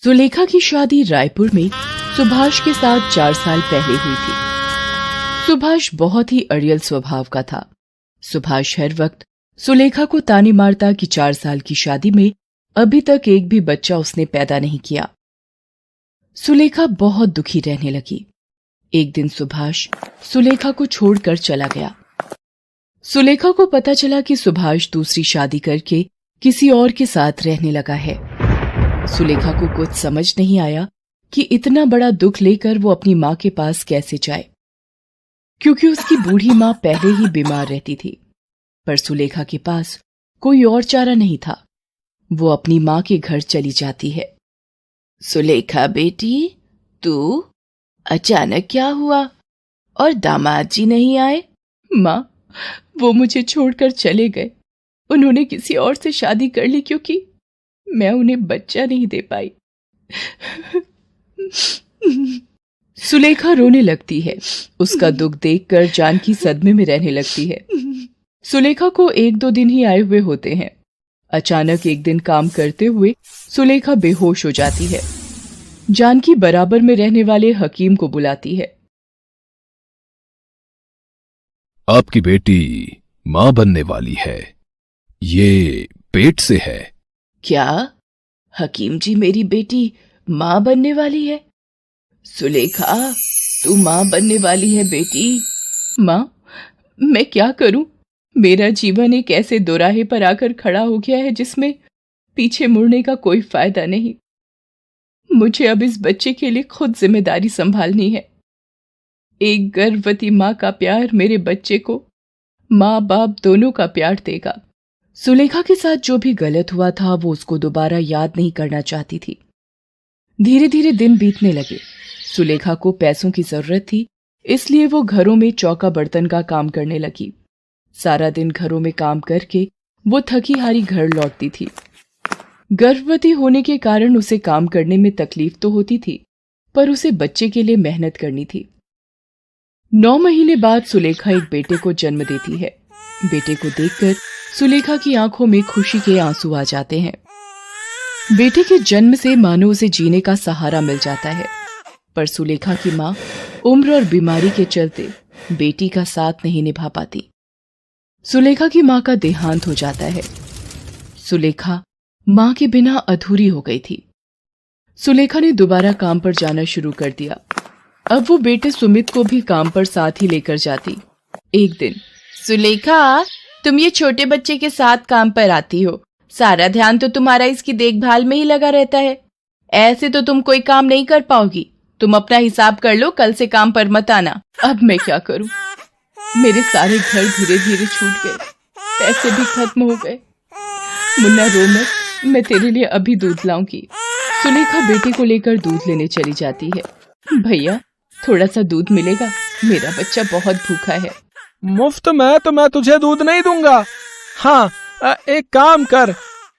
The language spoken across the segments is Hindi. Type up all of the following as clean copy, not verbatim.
सुलेखा की शादी रायपुर में सुभाष के साथ 4 साल पहले हुई थी। सुभाष बहुत ही अड़ियल स्वभाव का था। सुभाष हर वक्त सुलेखा को ताने मारता कि 4 साल की शादी में अभी तक एक भी बच्चा उसने पैदा नहीं किया। सुलेखा बहुत दुखी रहने लगी। एक दिन सुभाष सुलेखा को छोड़कर चला गया। सुलेखा को पता चला कि सुभाष दूसरी शादी करके किसी और के साथ रहने लगा है। सुलेखा को कुछ समझ नहीं आया कि इतना बड़ा दुख लेकर वो अपनी मां के पास कैसे जाए, क्योंकि उसकी बूढ़ी मां पहले ही बीमार रहती थी। पर सुलेखा के पास कोई और चारा नहीं था। वो अपनी मां के घर चली जाती है। सुलेखा बेटी, तू अचानक क्या हुआ और दामाद जी नहीं आए? मां, वो मुझे छोड़कर चले गए। उन्होंने किसी और से शादी कर ली क्योंकि मैं उन्हें बच्चा नहीं दे पाई। सुलेखा रोने लगती है। उसका दुख देखकर जानकी सदमे में रहने लगती है। सुलेखा को 1-2 दिन ही आए हुए होते हैं। अचानक एक दिन काम करते हुए सुलेखा बेहोश हो जाती है। जानकी बराबर में रहने वाले हकीम को बुलाती है। आपकी बेटी मां बनने वाली है, ये पेट से है। क्या हकीम जी, मेरी बेटी मां बनने वाली है? सुलेखा, तू मां बनने वाली है बेटी। मां, मैं क्या करूं? मेरा जीवन एक ऐसे दोराहे पर आकर खड़ा हो गया है जिसमें पीछे मुड़ने का कोई फायदा नहीं। मुझे अब इस बच्चे के लिए खुद जिम्मेदारी संभालनी है। एक गर्भवती मां का प्यार मेरे बच्चे को मां बाप दोनों का प्यार देगा। सुलेखा के साथ जो भी गलत हुआ था वो उसको दोबारा याद नहीं करना चाहती थी। धीरे धीरे दिन बीतने लगे। सुलेखा को पैसों की जरूरत थी, इसलिए वो घरों में चौका बर्तन का काम करने लगी। सारा दिन घरों में काम करके वो थकी हारी घर लौटती थी। गर्भवती होने के कारण उसे काम करने में तकलीफ तो होती थी, पर उसे बच्चे के लिए मेहनत करनी थी। 9 महीने बाद सुलेखा एक बेटे को जन्म देती है। बेटे को देखकर सुलेखा की आंखों में खुशी के आंसू आ जाते हैं। बेटे के जन्म से मानो उसे जीने का सहारा मिल जाता है, पर सुलेखा की मां उम्र और बीमारी के चलते बेटी का साथ नहीं निभा पाती। सुलेखा की मां का देहांत हो जाता है। सुलेखा मां के बिना अधूरी हो गई थी। सुलेखा ने दोबारा काम पर जाना शुरू कर दिया। अब वो बेटे सुमित को भी काम पर साथ ही लेकर जाती। एक दिन, सुलेखा, तुम ये छोटे बच्चे के साथ काम पर आती हो, सारा ध्यान तो तुम्हारा इसकी देखभाल में ही लगा रहता है। ऐसे तो तुम कोई काम नहीं कर पाओगी। तुम अपना हिसाब कर लो, कल से काम पर मत आना। अब मैं क्या करूं? मेरे सारे घर धीरे धीरे छूट गए, पैसे भी खत्म हो गए। मुन्ना, रो मत, मैं तेरे लिए अभी दूध लाऊंगी। सुलेखा बेटे को लेकर दूध लेने चली जाती है। भैया, थोड़ा सा दूध मिलेगा? मेरा बच्चा बहुत भूखा है। मुफ्त में तो मैं तुझे दूध नहीं दूंगा। हाँ, एक काम कर,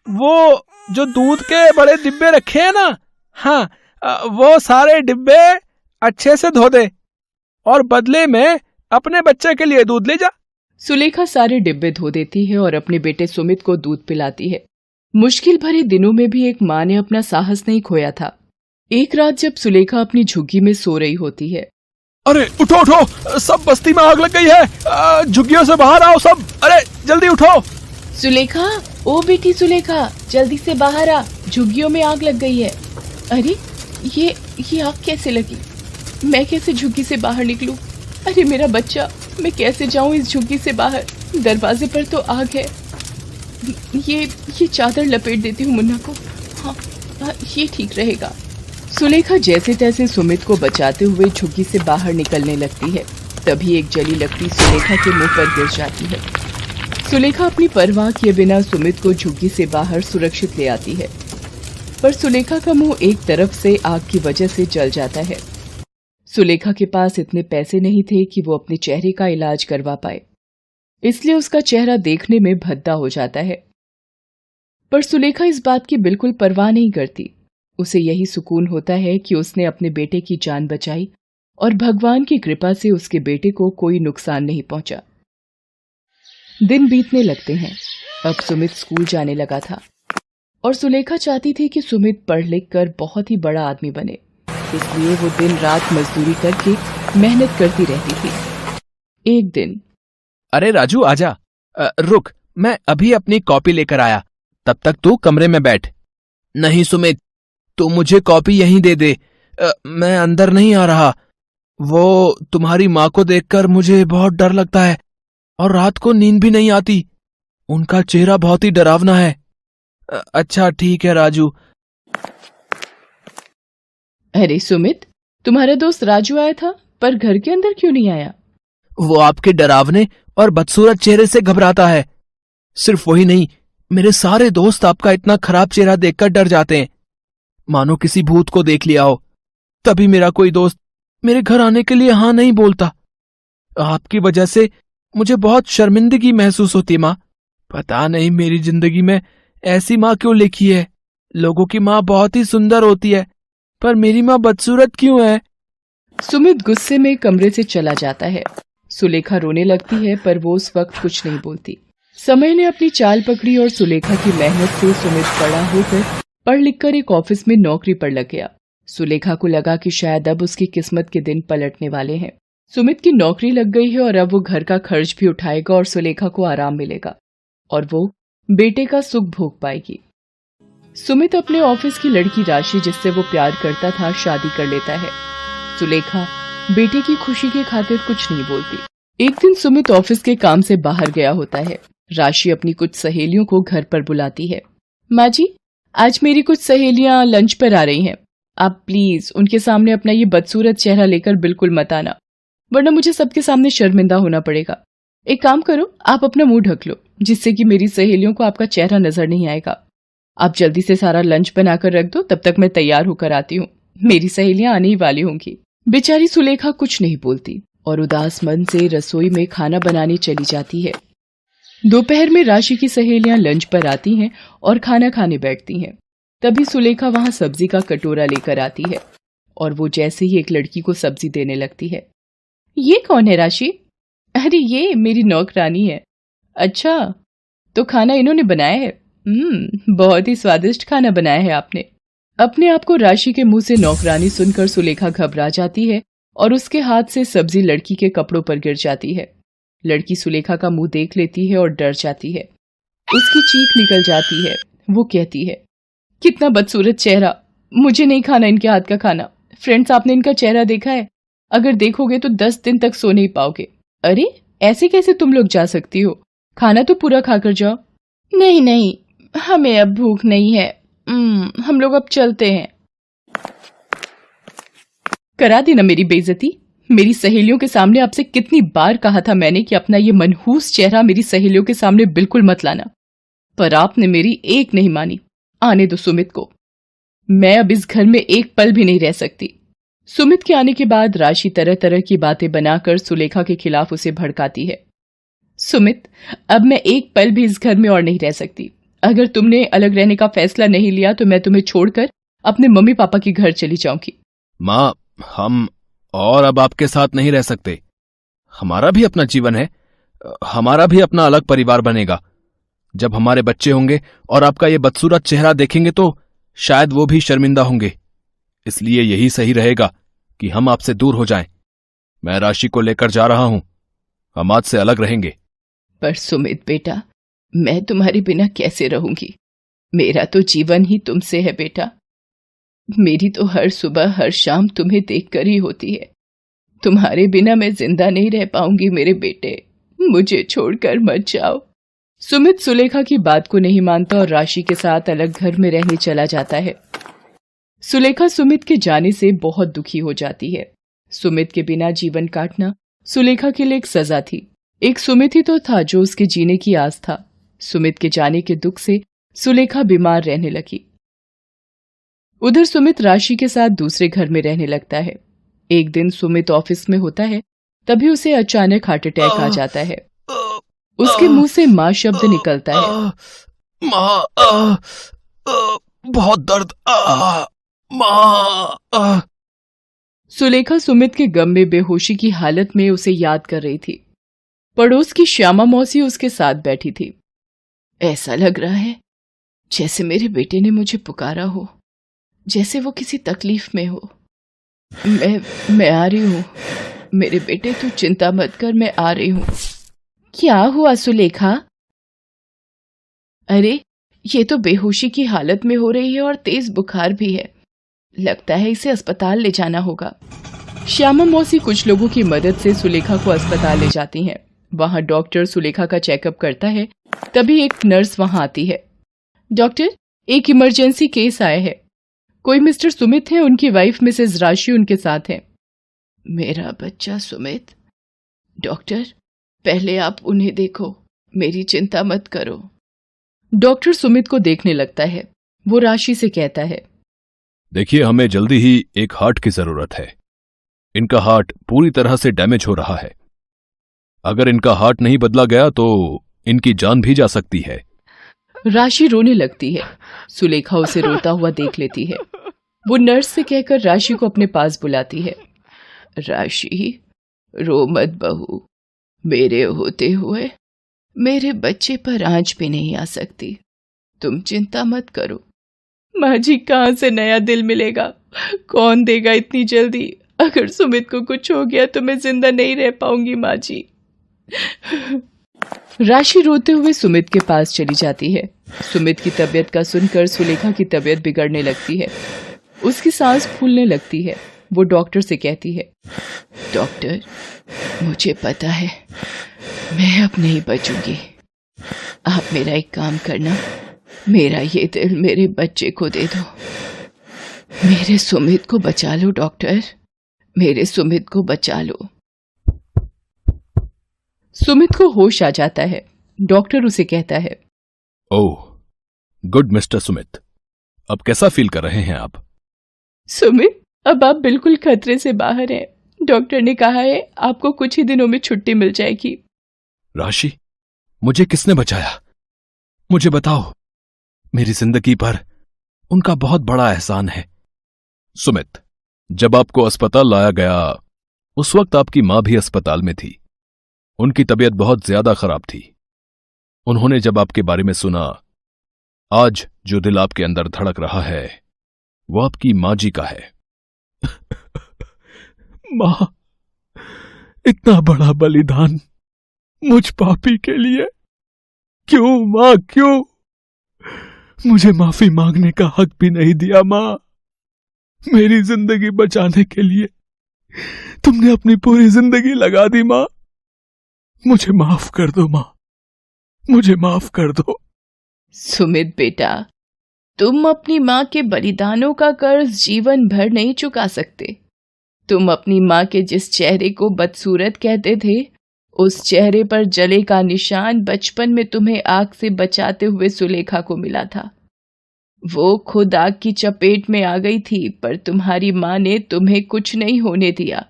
वो जो दूध के बड़े डिब्बे रखे हैं ना, हाँ, वो सारे डिब्बे अच्छे से धो दे और बदले में अपने बच्चे के लिए दूध ले जा। सुलेखा सारे डिब्बे धो देती है और अपने बेटे सुमित को दूध पिलाती है। मुश्किल भरे दिनों में भी एक मां ने अपना साहस नहीं खोया था। एक रात जब सुलेखा अपनी झुग्गी में सो रही होती है। अरे उठो उठो, सब बस्ती में आग लग गई है, झुग्गियों से बाहर आओ सब। अरे जल्दी उठो। सुलेखा, ओ बेटी सुलेखा, जल्दी से बाहर आ, झुग्गियों में आग लग गई है। अरे ये आग कैसे लगी? मैं कैसे झुग्गी से बाहर निकलूं? अरे मेरा बच्चा, मैं कैसे जाऊं इस झुग्गी से बाहर? दरवाजे पर तो आग है। ये चादर लपेट देती हूँ मुन्ना को। हाँ, ये ठीक रहेगा। सुलेखा जैसे तैसे सुमित को बचाते हुए झुग्गी से बाहर निकलने लगती है। तभी एक जली लकड़ी सुलेखा के मुंह पर गिर जाती है। सुलेखा अपनी परवाह किए बिना सुमित को झुग्गी से बाहर सुरक्षित ले आती है, पर सुलेखा का मुंह एक तरफ से आग की वजह से जल जाता है। सुलेखा के पास इतने पैसे नहीं थे कि वो अपने चेहरे का इलाज करवा पाए, इसलिए उसका चेहरा देखने में भद्दा हो जाता है। पर सुलेखा इस बात की बिल्कुल परवाह नहीं करती। उसे यही सुकून होता है कि उसने अपने बेटे की जान बचाई और भगवान की कृपा से उसके बेटे को कोई नुकसान नहीं पहुंचा। दिन बीतने लगते हैं। अब सुमित स्कूल जाने लगा था। और सुलेखा चाहती थी कि सुमित पढ़ लिख कर बहुत ही बड़ा आदमी बने, इसलिए वो दिन रात मजदूरी करके मेहनत करती रहती थी। एक दिन, अरे राजू आजा, रुक, मैं अभी अपनी कॉपी लेकर आया, तब तक तू कमरे में बैठ। नहीं सुमित, तू मुझे कॉपी यहीं दे दे, मैं अंदर नहीं आ रहा। वो तुम्हारी माँ को देखकर मुझे बहुत डर लगता है और रात को नींद भी नहीं आती। उनका चेहरा बहुत ही डरावना है। अच्छा ठीक है राजू। अरे सुमित, तुम्हारा दोस्त राजू आया था, पर घर के अंदर क्यों नहीं आया? वो आपके डरावने और बदसूरत चेहरे से घबराता है। सिर्फ वही नहीं, मेरे सारे दोस्त आपका इतना खराब चेहरा देखकर डर जाते हैं, मानो किसी भूत को देख लिया हो। तभी मेरा कोई दोस्त मेरे घर आने के लिए हाँ नहीं बोलता। आपकी वजह से मुझे बहुत शर्मिंदगी महसूस होती है माँ। पता नहीं मेरी जिंदगी में ऐसी माँ क्यों लिखी है। लोगों की माँ बहुत ही सुंदर होती है, पर मेरी माँ बदसूरत क्यों है? सुमित गुस्से में कमरे से चला जाता है। सुलेखा रोने लगती है, पर वो उस वक्त कुछ नहीं बोलती। समय ने अपनी चाल पकड़ी और सुलेखा की मेहनत से सुमित बड़ा होकर पढ़ लिखकर एक ऑफिस में नौकरी पर लग गया। सुलेखा को लगा कि शायद अब उसकी किस्मत के दिन पलटने वाले हैं। सुमित की नौकरी लग गई है और अब वो घर का खर्च भी उठाएगा और सुलेखा को आराम मिलेगा और वो बेटे का सुख भोग पाएगी। सुमित अपने ऑफिस की लड़की राशि, जिससे वो प्यार करता था, शादी कर लेता है। सुलेखा बेटे की खुशी की खातिर कुछ नहीं बोलती। एक दिन सुमित ऑफिस के काम से बाहर गया होता है। राशि अपनी कुछ सहेलियों को घर पर बुलाती है। माँ जी, आज मेरी कुछ सहेलियां लंच पर आ रही हैं। आप प्लीज उनके सामने अपना ये बदसूरत चेहरा लेकर बिल्कुल मत आना, वरना मुझे सबके सामने शर्मिंदा होना पड़ेगा। एक काम करो, आप अपना मुंह ढक लो, जिससे कि मेरी सहेलियों को आपका चेहरा नजर नहीं आएगा। आप जल्दी से सारा लंच बनाकर रख दो, तब तक मैं तैयार होकर आती हूँ। मेरी सहेलियां आने ही वाली होंगी। बेचारी सुलेखा कुछ नहीं बोलती और उदास मन से रसोई में खाना बनाने चली जाती है। दोपहर में राशि की सहेलियां लंच पर आती हैं और खाना खाने बैठती हैं। तभी सुलेखा वहां सब्जी का कटोरा लेकर आती है और वो जैसे ही एक लड़की को सब्जी देने लगती है। ये कौन है राशि? अरे ये मेरी नौकरानी है। अच्छा, तो खाना इन्होंने बनाया है? बहुत ही स्वादिष्ट खाना बनाया है आपने। अपने आप को राशि के मुंह से नौकरानी सुनकर सुलेखा घबरा जाती है और उसके हाथ से सब्जी लड़की के कपड़ों पर गिर जाती है। लड़की सुलेखा का मुंह देख लेती है और डर जाती है। उसकी चीख निकल जाती है। वो कहती है, कितना बदसूरत चेहरा, मुझे नहीं खाना इनके हाथ का खाना। फ्रेंड्स, आपने इनका चेहरा देखा है? अगर देखोगे तो 10 दिन तक सो नहीं पाओगे। अरे ऐसे कैसे तुम लोग जा सकती हो? खाना तो पूरा खाकर जाओ। नहीं नहीं, हमें अब भूख नहीं है। हम लोग अब चलते हैं। करा दी ना मेरी बेइज्जती। मेरी सहेलियों के सामने आपसे कितनी बार कहा था मैंने कि अपना ये मनहूस चेहरा मेरी सहेलियों के सामने बिल्कुल मत लाना, पर आपने मेरी एक नहीं मानी। आने दो सुमित को, मैं अब इस घर में एक पल भी नहीं रह सकती। सुमित के आने के बाद राशि तरह तरह की बातें बनाकर सुलेखा के खिलाफ उसे भड़काती है। सुमित, अब मैं एक पल भी इस घर में और नहीं रह सकती। अगर तुमने अलग रहने का फैसला नहीं लिया तो मैं तुम्हें छोड़कर अपने मम्मी पापा के घर चली जाऊंगी। माँ, हम और अब आपके साथ नहीं रह सकते। हमारा भी अपना जीवन है, हमारा भी अपना अलग परिवार बनेगा। जब हमारे बच्चे होंगे और आपका ये बदसूरत चेहरा देखेंगे तो शायद वो भी शर्मिंदा होंगे। इसलिए यही सही रहेगा कि हम आपसे दूर हो जाएं। मैं राशि को लेकर जा रहा हूं, हम आज से अलग रहेंगे। पर सुमित बेटा, मैं तुम्हारे बिना कैसे रहूंगी? मेरा तो जीवन ही तुमसे है बेटा। मेरी तो हर सुबह हर शाम तुम्हें देखकर ही होती है। तुम्हारे बिना मैं जिंदा नहीं रह पाऊंगी मेरे बेटे, मुझे छोड़कर मत जाओ। सुमित सुलेखा की बात को नहीं मानता और राशि के साथ अलग घर में रहने चला जाता है। सुलेखा सुमित के जाने से बहुत दुखी हो जाती है। सुमित के बिना जीवन काटना सुलेखा के लिए एक सजा थी। एक सुमित ही तो था जो उसके जीने की आस था। सुमित के जाने के दुख से सुलेखा बीमार रहने लगी। उधर सुमित राशि के साथ दूसरे घर में रहने लगता है। एक दिन सुमित ऑफिस में होता है, तभी उसे अचानक हार्ट अटैक आ जाता है। उसके मुंह से मां शब्द निकलता है। मां, बहुत दर्द, मां। सुलेखा सुमित के गम में बेहोशी की हालत में उसे याद कर रही थी। पड़ोस की श्यामा मौसी उसके साथ बैठी थी। ऐसा लग रहा है जैसे मेरे बेटे ने मुझे पुकारा हो, जैसे वो किसी तकलीफ में हो। मैं आ रही हूँ मेरे बेटे, तू चिंता मत कर, मैं आ रही हूँ। क्या हुआ सुलेखा? अरे ये तो बेहोशी की हालत में हो रही है और तेज बुखार भी है, लगता है इसे अस्पताल ले जाना होगा। श्यामा मौसी कुछ लोगों की मदद से सुलेखा को अस्पताल ले जाती हैं। वहां डॉक्टर सुलेखा का चेकअप करता है। तभी एक नर्स वहां आती है। डॉक्टर, एक इमरजेंसी केस आया है, कोई मिस्टर सुमित है, उनकी वाइफ मिसेस राशि उनके साथ है। मेरा बच्चा सुमित? डॉक्टर, पहले आप उन्हें देखो, मेरी चिंता मत करो। डॉक्टर सुमित को देखने लगता है। वो राशि से कहता है, देखिए, हमें जल्दी ही एक हार्ट की जरूरत है। इनका हार्ट पूरी तरह से डैमेज हो रहा है। अगर इनका हार्ट नहीं बदला गया तो इनकी जान भी जा सकती है। राशि रोने लगती है। सुलेखा उसे रोता हुआ देख लेती है। वो नर्स से कहकर राशि को अपने पास बुलाती है। राशि, रो मत बहू, मेरे होते हुए मेरे बच्चे पर आंच भी नहीं आ सकती, तुम चिंता मत करो। माँ जी, कहाँ से नया दिल मिलेगा, कौन देगा इतनी जल्दी? अगर सुमित को कुछ हो गया तो मैं जिंदा नहीं रह पाऊंगी माँ जी। राशि रोते हुए सुमित के पास चली जाती है। सुमित की तबीयत का सुनकर सुलेखा की तबीयत बिगड़ने लगती है। उसकी सांस फूलने लगती है। वो डॉक्टर से कहती है, डॉक्टर, मुझे पता है मैं अब नहीं बचूंगी। आप मेरा एक काम करना, मेरा ये दिल मेरे बच्चे को दे दो। मेरे सुमित को बचा लो डॉक्टर, मेरे सुमित को बचा लो। सुमित को होश आ जाता है। डॉक्टर उसे कहता है, ओह गुड मिस्टर सुमित, अब कैसा फील कर रहे हैं आप? सुमित, अब आप बिल्कुल खतरे से बाहर हैं। डॉक्टर ने कहा है आपको कुछ ही दिनों में छुट्टी मिल जाएगी। राशि, मुझे किसने बचाया? मुझे बताओ, मेरी जिंदगी पर उनका बहुत बड़ा एहसान है। सुमित, जब आपको अस्पताल लाया गया उस वक्त आपकी मां भी अस्पताल में थी। उनकी तबीयत बहुत ज्यादा खराब थी। उन्होंने जब आपके बारे में सुना, आज जो दिल आपके अंदर धड़क रहा है वो आपकी मां जी का है। मां, इतना बड़ा बलिदान मुझ पापी के लिए क्यों मां, क्यों? मुझे माफी मांगने का हक भी नहीं दिया मां। मेरी जिंदगी बचाने के लिए तुमने अपनी पूरी जिंदगी लगा दी मां। मुझे माफ कर दो मां, मुझे माफ कर दो। सुमित बेटा, तुम अपनी मां के बलिदानों का कर्ज जीवन भर नहीं चुका सकते। तुम अपनी मां के जिस चेहरे को बदसूरत कहते थे, उस चेहरे पर जले का निशान बचपन में तुम्हें आग से बचाते हुए सुलेखा को मिला था। वो खुद आग की चपेट में आ गई थी, पर तुम्हारी मां ने तुम्हें कुछ नहीं होने दिया।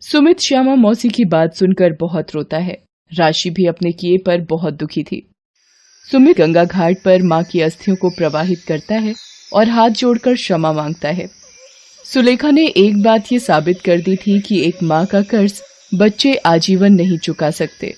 सुमित श्यामा मौसी की बात सुनकर बहुत रोता है। राशि भी अपने किए पर बहुत दुखी थी। सुमित गंगा घाट पर मां की अस्थियों को प्रवाहित करता है और हाथ जोड़कर क्षमा मांगता है। सुलेखा ने एक बात ये साबित कर दी थी कि एक मां का कर्ज बच्चे आजीवन नहीं चुका सकते।